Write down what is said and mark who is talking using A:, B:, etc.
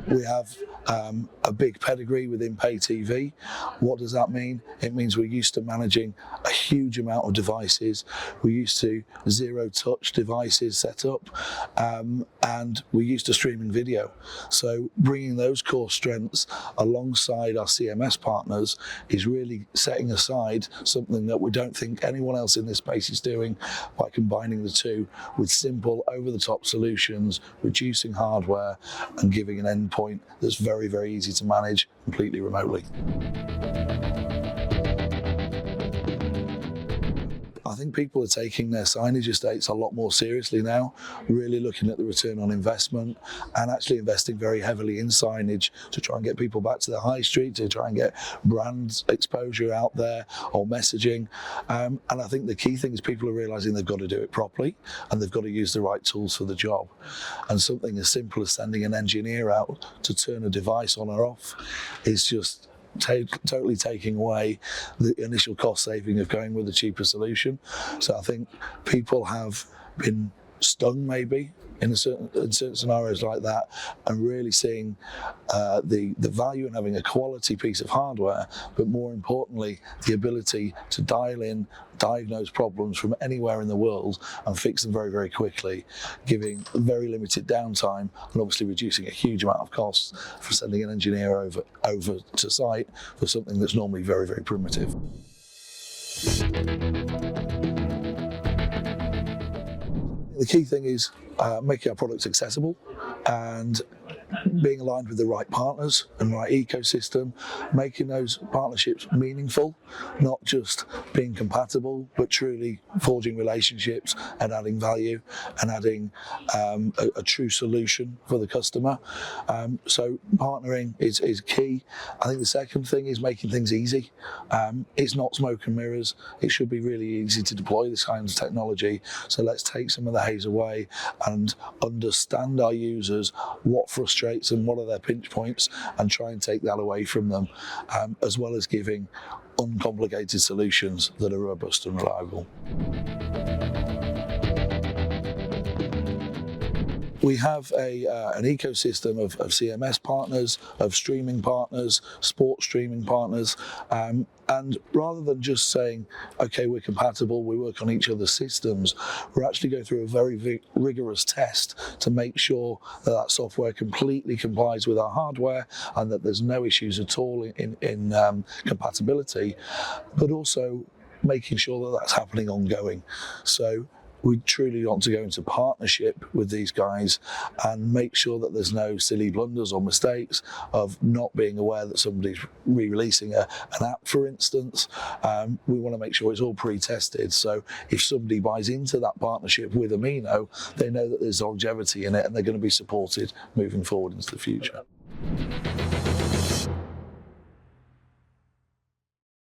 A: We have a big pedigree within pay TV. What does that mean? It means we're used to managing a huge amount of devices. We're used to zero-touch devices set up, and we're used to streaming video. So bringing those core strengths alongside our CMS partners is really setting aside something that we don't think anyone else in this space is doing by combining the two with simple, over-the-top solutions, reducing hardware and giving an endpoint that's very, very easy to manage completely remotely. I think people are taking their signage estates a lot more seriously now, really looking at the return on investment and actually investing very heavily in signage to try and get people back to the high street, to try and get brand exposure out there or messaging. And I think the key thing is people are realising they've got to do it properly and they've got to use the right tools for the job. And something as simple as sending an engineer out to turn a device on or off is just totally taking away the initial cost saving of going with a cheaper solution. So I think people have been stung maybe in certain scenarios like that, and really seeing the value in having a quality piece of hardware, but more importantly the ability to dial in, diagnose problems from anywhere in the world and fix them very, very quickly, giving very limited downtime and obviously reducing a huge amount of costs for sending an engineer over to site for something that's normally very, very primitive. The key thing is making our products accessible and being aligned with the right partners and right ecosystem, making those partnerships meaningful, not just being compatible, but truly forging relationships and adding value and adding a true solution for the customer. So partnering is key. I think the second thing is making things easy. It's not smoke and mirrors. It should be really easy to deploy this kind of technology. So let's take some of the haze away and understand our users, what frustrates them, what are their pinch points, and try and take that away from them, as well as giving uncomplicated solutions that are robust and reliable. We have an ecosystem of CMS partners, of streaming partners, sports streaming partners, and rather than just saying, okay, we're compatible, we work on each other's systems, we're actually going through a very rigorous test to make sure that that software completely complies with our hardware and that there's no issues at all in compatibility, but also making sure that that's happening ongoing. So we truly want to go into partnership with these guys and make sure that there's no silly blunders or mistakes of not being aware that somebody's re-releasing an app, for instance. We want to make sure it's all pre-tested. So if somebody buys into that partnership with Amino, they know that there's longevity in it and they're going to be supported moving forward into the future.